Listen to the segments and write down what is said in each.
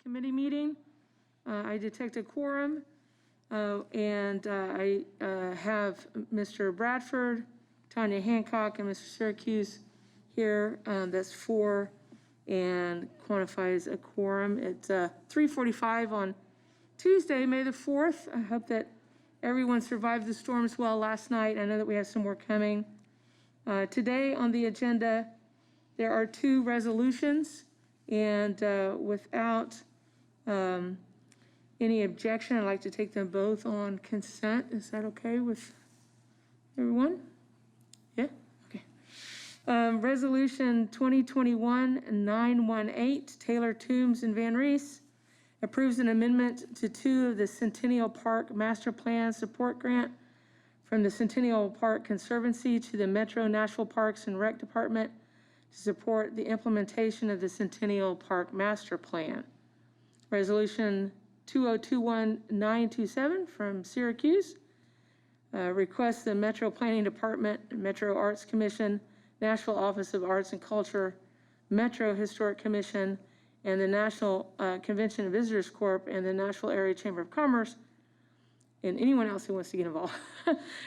committee meeting. I detect a quorum, and I have Mr. Bradford, Tanya Hancock, and Mr. Syracuse here. That's 4 and quantifies a quorum. It's 3:45 on Tuesday, May the 4th. I hope that everyone survived the storms well last night. I know that we have some more coming. Today on the agenda, there are 2 resolutions, and without any objection, I'd like to take them both on consent. Is that okay with everyone? Yeah? Okay. Resolution 2021-918, Taylor, Toombs, and Van Rees, approves an amendment to 2 of the Centennial Park Master Plan Support Grant from the Centennial Park Conservancy to the Metro Nashville Parks and Rec Department to support the implementation of the Centennial Park Master Plan. Resolution 2021-927 from Syracuse requests the Metro Planning Department, Metro Arts Commission, Nashville Office of Arts and Culture, Metro Historic Commission, and the National Convention and Visitors Corp. And the Nashville Area Chamber of Commerce, and anyone else who wants to get involved,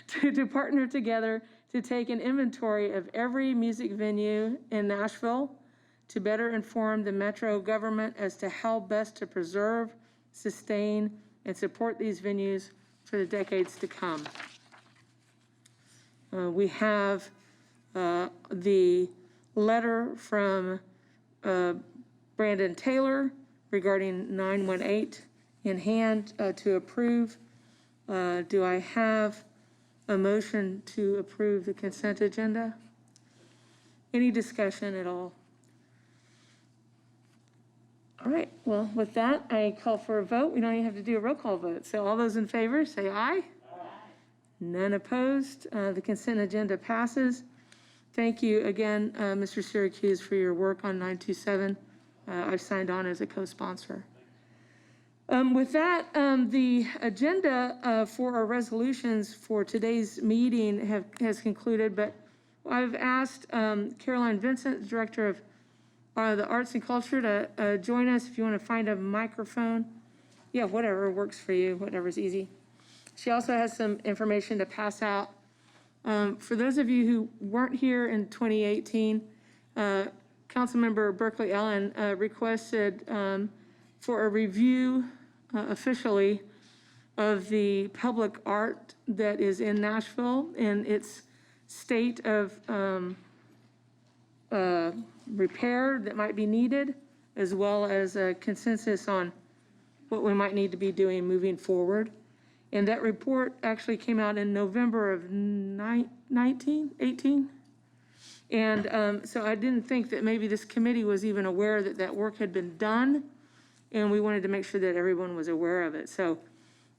to partner together to take an inventory of every music venue in Nashville to better inform the Metro government as to how best to preserve, sustain, and support these venues for the decades to come. We have the letter from Brandon Taylor regarding 918 in hand to approve. Do I have a motion to approve the consent agenda? Any discussion at all? All right, well, with that, I call for a vote. We don't even have to do a roll call vote. So all those in favor, say aye. Aye. None opposed. The consent agenda passes. Thank you again, Mr. Syracuse, for your work on 927. I've signed on as a co-sponsor. With that, the agenda for our resolutions for today's meeting has concluded, but I've asked Caroline Vincent, Director of the Arts and Culture, to join us if you want to find a microphone. Yeah, whatever works for you, whatever's easy. She also has some information to pass out. For those of you who weren't here in 2018, Councilmember Berkeley Ellen requested for a review officially of the public art that is in Nashville and its state of repair that might be needed, as well as a consensus on what we might need to be doing moving forward. And that report actually came out in November of 18. And so I didn't think that maybe this committee was even aware that that work had been done, and we wanted to make sure that everyone was aware of it. So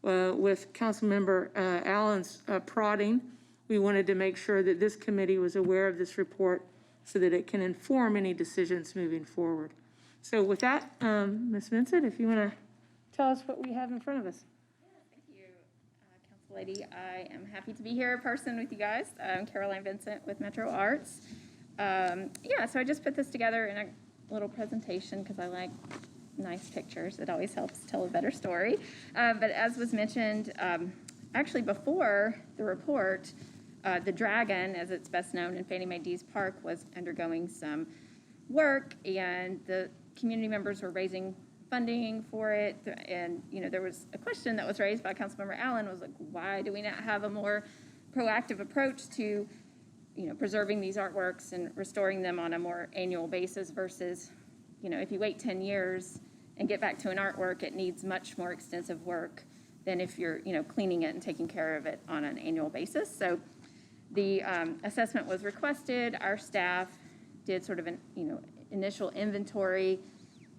with Councilmember Allen's prodding, we wanted to make sure that this committee was aware of this report so that it can inform any decisions moving forward. So with that, Ms. Vincent, if you want to tell us what we have in front of us. Thank you, Council Lady. I am happy to be here in person with you guys. I'm Caroline Vincent with Metro Arts. So I just put this together in a little presentation because I like nice pictures. It always helps tell a better story. But as was mentioned, actually before the report, the Dragon, as it's best known in Fannie Mae Dees Park, was undergoing some work, and the community members were raising funding for it. And there was a question that was raised by Councilmember Allen, was like, why do we not have a more proactive approach to preserving these artworks and restoring them on a more annual basis versus, if you wait 10 years and get back to an artwork, it needs much more extensive work than if you're, cleaning it and taking care of it on an annual basis. So the assessment was requested. Our staff did sort of an, initial inventory,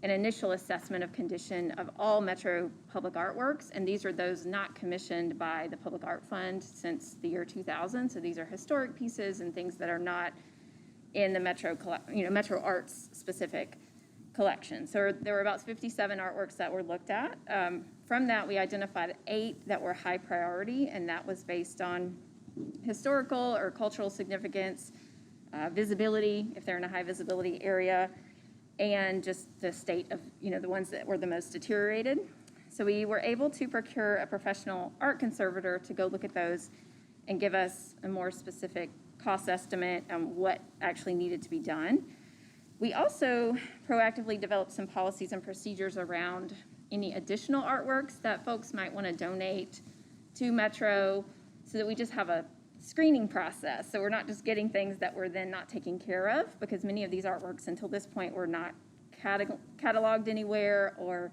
an initial assessment of condition of all Metro public artworks, and these are those not commissioned by the Public Art Fund since the year 2000. So these are historic pieces and things that are not in the Metro Arts specific collection. So there were about 57 artworks that were looked at. From that, we identified 8 that were high priority, and that was based on historical or cultural significance, visibility, if they're in a high visibility area, and just the state of, the ones that were the most deteriorated. So we were able to procure a professional art conservator to go look at those and give us a more specific cost estimate on what actually needed to be done. We also proactively developed some policies and procedures around any additional artworks that folks might want to donate to Metro, so that we just have a screening process. So we're not just getting things that we're then not taking care of, because many of these artworks until this point were not cataloged anywhere, or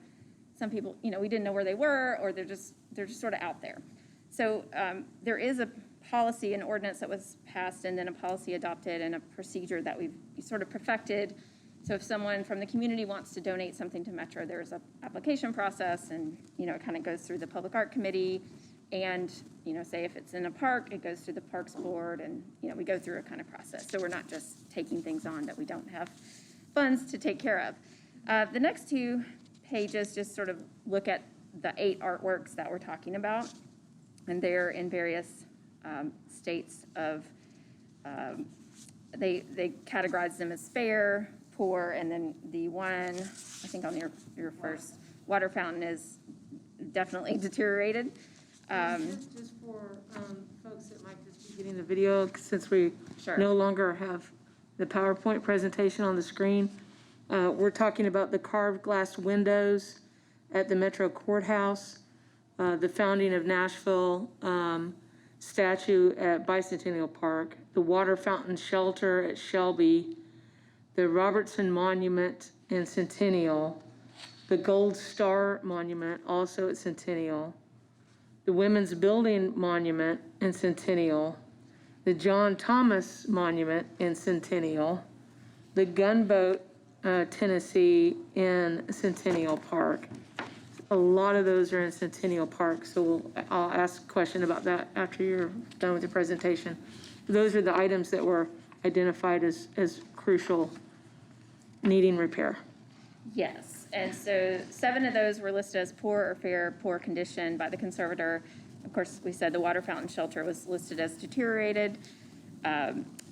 some people, we didn't know where they were, or they're just sort of out there. So there is a policy, an ordinance that was passed, and then a policy adopted, and a procedure that we've sort of perfected. So if someone from the community wants to donate something to Metro, there's an application process, and it kind of goes through the Public Art Committee, and say if it's in a park, it goes through the Parks Board, and we go through a kind of process. So we're not just taking things on that we don't have funds to take care of. The next 2 pages just sort of look at the 8 artworks that we're talking about, and they're in various states of, they categorize them as fair, poor, and then the one, I think on your first, water fountain is definitely deteriorated. Just for folks that might just be getting the video, since we Sure. no longer have the PowerPoint presentation on the screen, we're talking about the carved glass windows at the Metro Courthouse, the founding of Nashville statue at Bicentennial Park, the water fountain shelter at Shelby, the Robertson Monument in Centennial, the Gold Star Monument also at Centennial, the Women's Building Monument in Centennial, the John Thomas Monument in Centennial, the Gunboat, Tennessee in Centennial Park. A lot of those are in Centennial Park, so I'll ask a question about that after you're done with the presentation. Those are the items that were identified as crucial, needing repair. Yes, and so 7 of those were listed as poor or fair, poor condition by the conservator. Of course, we said the water fountain shelter was listed as deteriorated.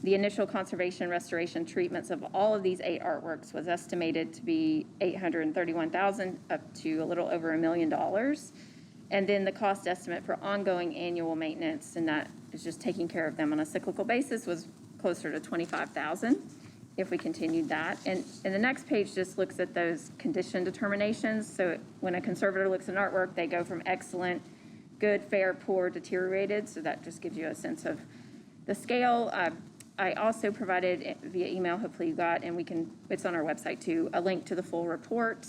The initial conservation restoration treatments of all of these 8 artworks was estimated to be $831,000 up to a little over $1 million. And then the cost estimate for ongoing annual maintenance, and that is just taking care of them on a cyclical basis, was closer to $25,000 if we continued that. And the next page just looks at those condition determinations. So when a conservator looks at an artwork, they go from excellent, good, fair, poor, deteriorated. So that just gives you a sense of the scale. I also provided via email, hopefully you got, and it's on our website too, a link to the full report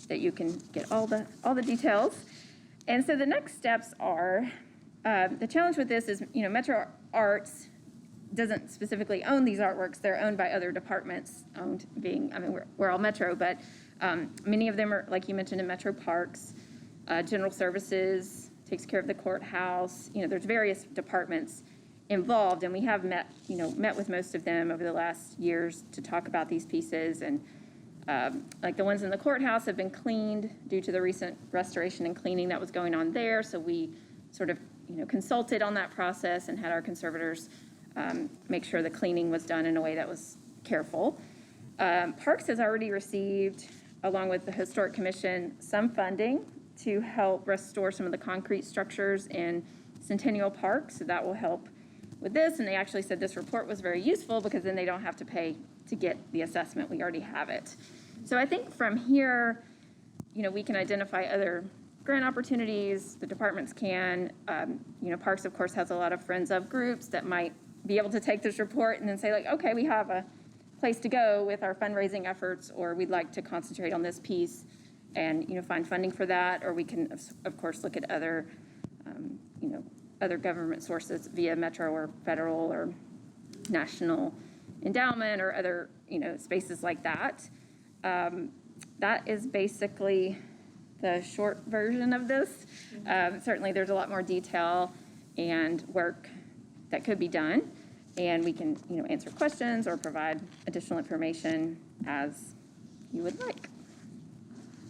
that you can get all the details. And so the next steps are, the challenge with this is, Metro Arts doesn't specifically own these artworks. They're owned by other departments, we're all Metro, but many of them are, like you mentioned, in Metro Parks. General Services takes care of the courthouse. There's various departments involved, and we have met with most of them over the last years to talk about these pieces. And like the ones in the courthouse have been cleaned due to the recent restoration and cleaning that was going on there. So we sort of consulted on that process and had our conservators make sure the cleaning was done in a way that was careful. Parks has already received, along with the Historic Commission, some funding to help restore some of the concrete structures in Centennial Park, so that will help with this. And they actually said this report was very useful because then they don't have to pay to get the assessment. We already have it. So I think from here, we can identify other grant opportunities. The departments can. Parks, of course, has a lot of friends of groups that might be able to take this report and then say, like, okay, we have a place to go with our fundraising efforts, or we'd like to concentrate on this piece and, find funding for that. Or we can, of course, look at other, other government sources via Metro or federal or national endowment or other, spaces like that. That is basically the short version of this. Certainly there's a lot more detail and work that could be done, and we can, answer questions or provide additional information as you would like.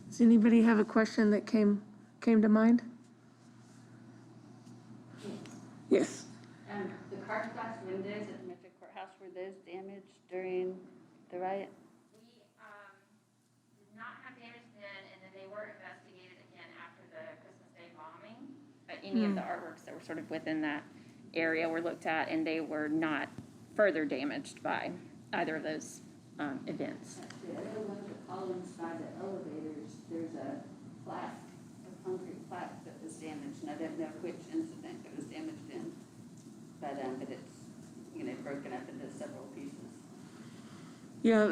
Does anybody have a question that came to mind? Yes. The carved glass windows at the Metro Courthouse, were those damaged during the riot? any of the artworks that were sort of within that area were looked at, and they were not further damaged by either of those events. The other one, the columns by the elevators, there's a plaque, a concrete plaque that was damaged, and I don't know which incident it was damaged in. But it's, broken up into several pieces. Yeah,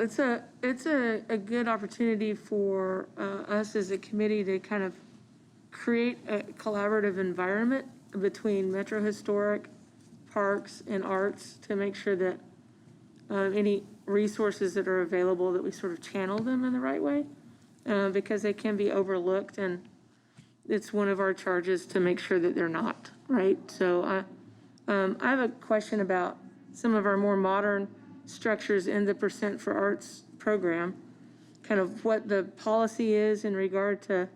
it's a good opportunity for us as a committee to kind of create a collaborative environment between Metro Historic, Parks, and Arts to make sure that any resources that are available, that we sort of channel them in the right way, because they can be overlooked, and it's one of our charges to make sure that they're not, right? So I have a question about some of our more modern structures in the Percent for Arts program, kind of what the policy is in regard to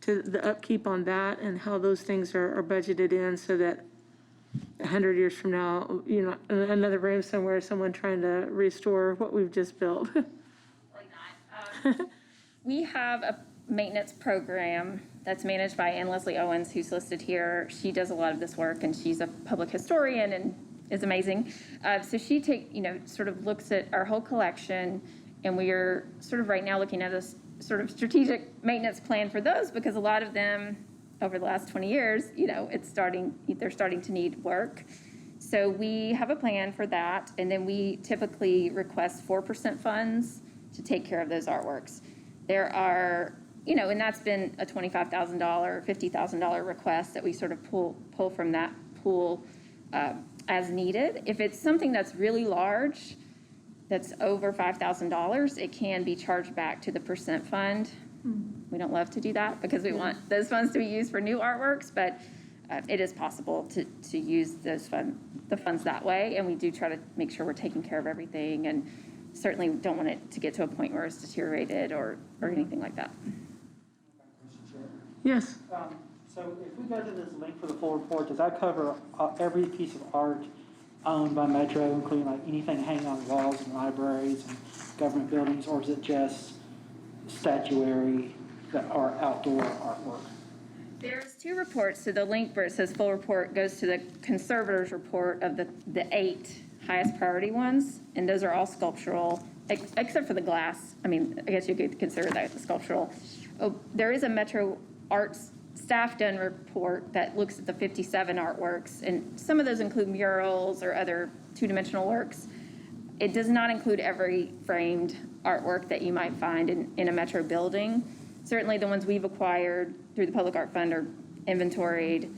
the upkeep on that and how those things are budgeted in, so that 100 years from now, in another room somewhere, someone trying to restore what we've just built. We have a maintenance program that's managed by Ann Leslie Owens, who's listed here. She does a lot of this work, and she's a public historian and is amazing. So she sort of looks at our whole collection, and we are sort of right now looking at a sort of strategic maintenance plan for those, because a lot of them over the last 20 years, they're starting to need work. So we have a plan for that, and then we typically request 4% funds to take care of those artworks. There are, and that's been a $25,000, $50,000 request that we sort of pull from that pool as needed. If it's something that's really large, that's over $5,000, it can be charged back to the percent fund. We don't love to do that because we want those funds to be used for new artworks, but it is possible to use the funds that way, and we do try to make sure we're taking care of everything, and certainly don't want it to get to a point where it's deteriorated or anything like that. Yes. So if we go to this link for the full report, does that cover every piece of art owned by Metro, including like anything hanging on walls in libraries and government buildings, or is it just statuary that are outdoor artwork? There's two reports. So the link where it says full report goes to the conservator's report of the 8 highest priority ones, and those are all sculptural, except for the glass. I mean, I guess you could consider that sculptural. Oh, there is a Metro Arts staff-done report that looks at the 57 artworks, and some of those include murals or other two-dimensional works. It does not include every framed artwork that you might find in a Metro building. Certainly the ones we've acquired through the Public Art Fund are inventoried,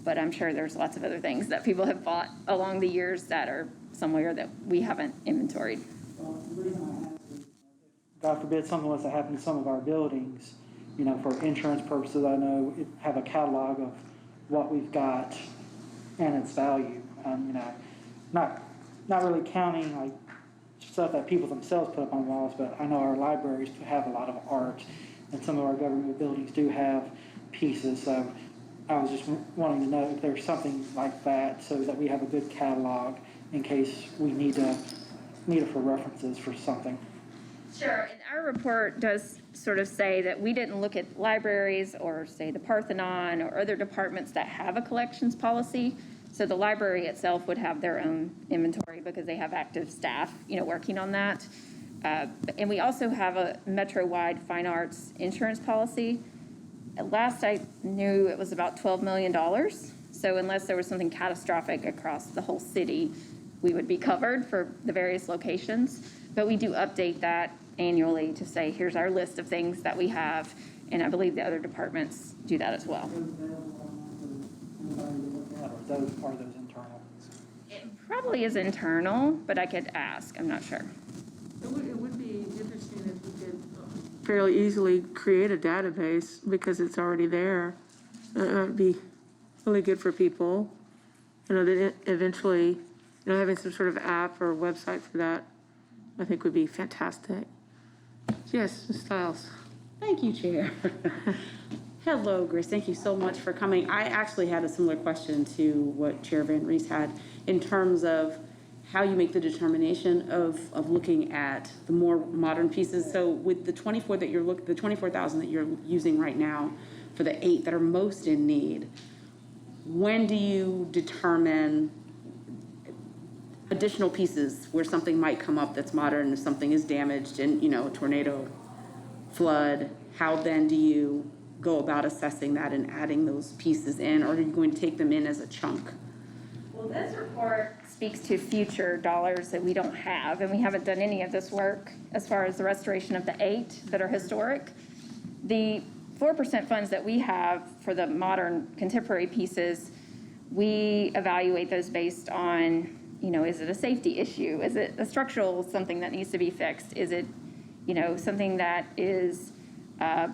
but I'm sure there's lots of other things that people have bought along the years that are somewhere that we haven't inventoried. Well, the reason I ask is, God forbid something was to happen to some of our buildings, for insurance purposes, I know it have a catalog of what we've got and its value. Not really counting like stuff that people themselves put up on walls, but I know our libraries have a lot of art, and some of our government buildings do have pieces. So I was just wanting to know if there's something like that, so that we have a good catalog in case we need it for references for something. Sure, and our report does sort of say that we didn't look at libraries or, say, the Parthenon or other departments that have a collections policy. So the library itself would have their own inventory because they have active staff, working on that. And we also have a Metro-wide fine arts insurance policy. At last I knew it was about $12 million. So unless there was something catastrophic across the whole city, we would be covered for the various locations. But we do update that annually to say, here's our list of things that we have. And I believe the other departments do that as well. Are those internal? It probably is internal, but I could ask. I'm not sure. It would be interesting if we could fairly easily create a database because it's already there. It would be really good for people. That eventually, having some sort of app or website for that, I think would be fantastic. Yes, Ms. Stiles. Thank you, Chair. Hello, Grace. Thank you so much for coming. I actually had a similar question to what Chair Van Rees had in terms of how you make the determination of looking at the more modern pieces. So with the 24,000 that you're using right now for the 8 that are most in need, when do you determine additional pieces where something might come up that's modern, if something is damaged in, a tornado, flood? How then do you go about assessing that and adding those pieces in, or are you going to take them in as a chunk? Well, this report speaks to future dollars that we don't have, and we haven't done any of this work as far as the restoration of the 8 that are historic. The 4% funds that we have for the modern contemporary pieces, we evaluate those based on, is it a safety issue? Is it a structural something that needs to be fixed? Is it, something that is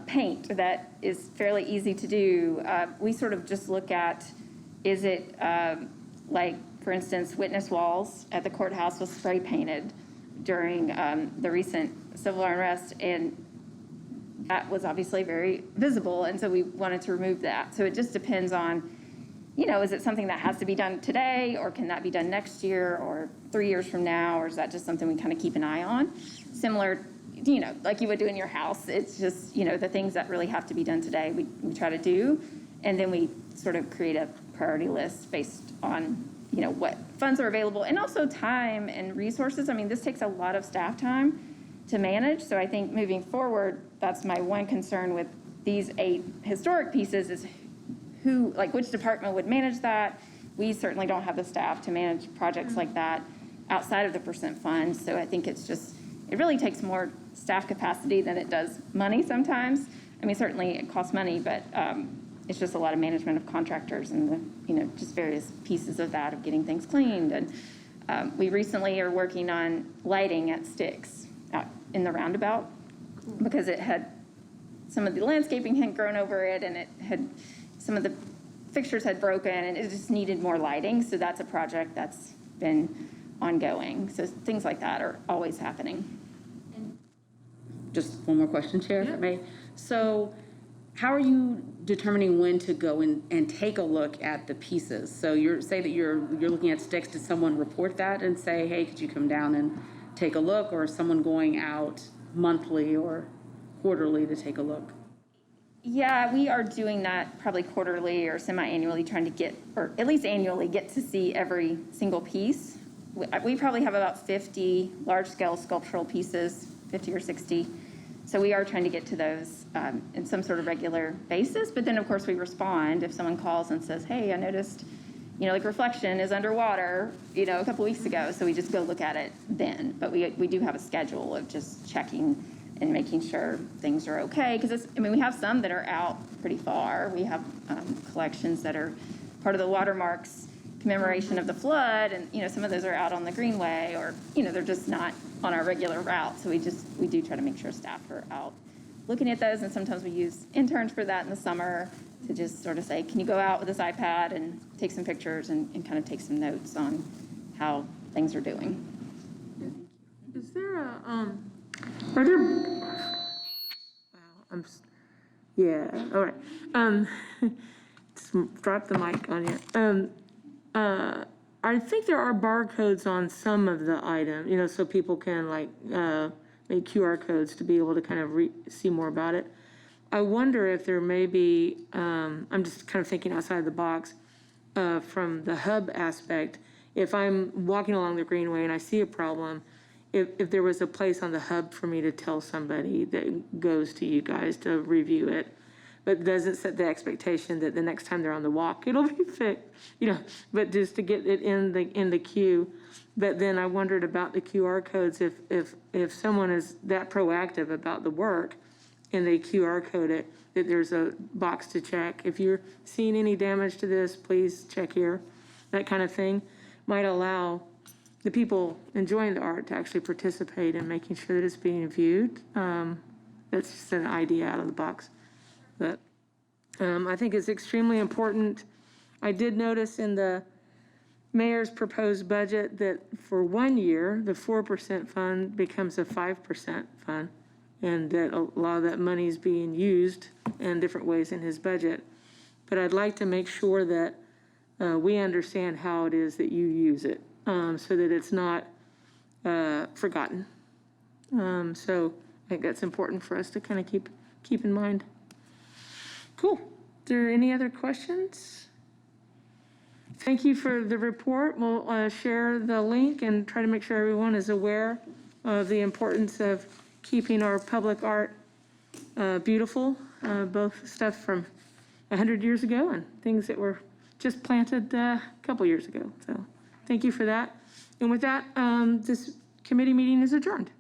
paint that is fairly easy to do? We sort of just look at, is it like, for instance, witness walls at the courthouse was spray painted during the recent civil unrest, and that was obviously very visible, and so we wanted to remove that. So it just depends on, is it something that has to be done today, or can that be done next year, or 3 years from now, or is that just something we kind of keep an eye on? Similar, like you would do in your house. It's just, the things that really have to be done today, we try to do, and then we sort of create a priority list based on, what funds are available, and also time and resources. I mean, this takes a lot of staff time to manage, so I think moving forward, that's my one concern with these 8 historic pieces is which department would manage that. We certainly don't have the staff to manage projects like that outside of the percent fund, so I think it really takes more staff capacity than it does money sometimes. I mean, certainly it costs money, but it's just a lot of management of contractors and just various pieces of that, of getting things cleaned. And we recently are working on lighting at Styx out in the roundabout, because it had, some of the landscaping had grown over it, and it had, some of the fixtures had broken, and it just needed more lighting. So that's a project that's been ongoing. So things like that are always happening. Just one more question, Chair, if I may. So how are you determining when to go and take a look at the pieces? So you're looking at Styx. Did someone report that and say, hey, could you come down and take a look? Or is someone going out monthly or quarterly to take a look? Yeah, we are doing that probably quarterly or semi-annually, trying to get, or at least annually, get to see every single piece. We probably have about 50 large-scale sculptural pieces, 50 or 60. So we are trying to get to those in some sort of regular basis. But then, of course, we respond if someone calls and says, hey, I noticed, Reflection is underwater, a couple weeks ago. So we just go look at it then. But we do have a schedule of just checking and making sure things are okay. Because, we have some that are out pretty far. We have collections that are part of the watermarks commemoration of the flood, and some of those are out on the Greenway, or they're just not on our regular route. So we do try to make sure staff are out looking at those, and sometimes we use interns for that in the summer to just sort of say, can you go out with this iPad and take some pictures and kind of take some notes on how things are doing. Is there a, are there, wow, yeah, all right. Just drop the mic on you. I think there are barcodes on some of the items, so people can make QR codes to be able to kind of see more about it. I wonder if there may be, I'm just kind of thinking outside the box, from the hub aspect, if I'm walking along the Greenway and I see a problem, if there was a place on the hub for me to tell somebody that goes to you guys to review it, but doesn't set the expectation that the next time they're on the walk, it'll be fixed, but just to get it in the queue. But then I wondered about the QR codes, if someone is that proactive about the work and they QR code it, that there's a box to check. If you're seeing any damage to this, please check here. That kind of thing might allow the people enjoying the art to actually participate in making sure that it's being viewed. That's just an idea out of the box. But I think it's extremely important. I did notice in the mayor's proposed budget that for 1 year, the 4% fund becomes a 5% fund, and that a lot of that money is being used in different ways in his budget. But I'd like to make sure that we understand how it is that you use it, so that it's not forgotten. So I think that's important for us to kind of keep in mind. Cool. Is there any other questions? Thank you for the report. We'll share the link and try to make sure everyone is aware of the importance of keeping our public art beautiful, both stuff from 100 years ago and things that were just planted a couple years ago. So thank you for that. And with that, this committee meeting is adjourned.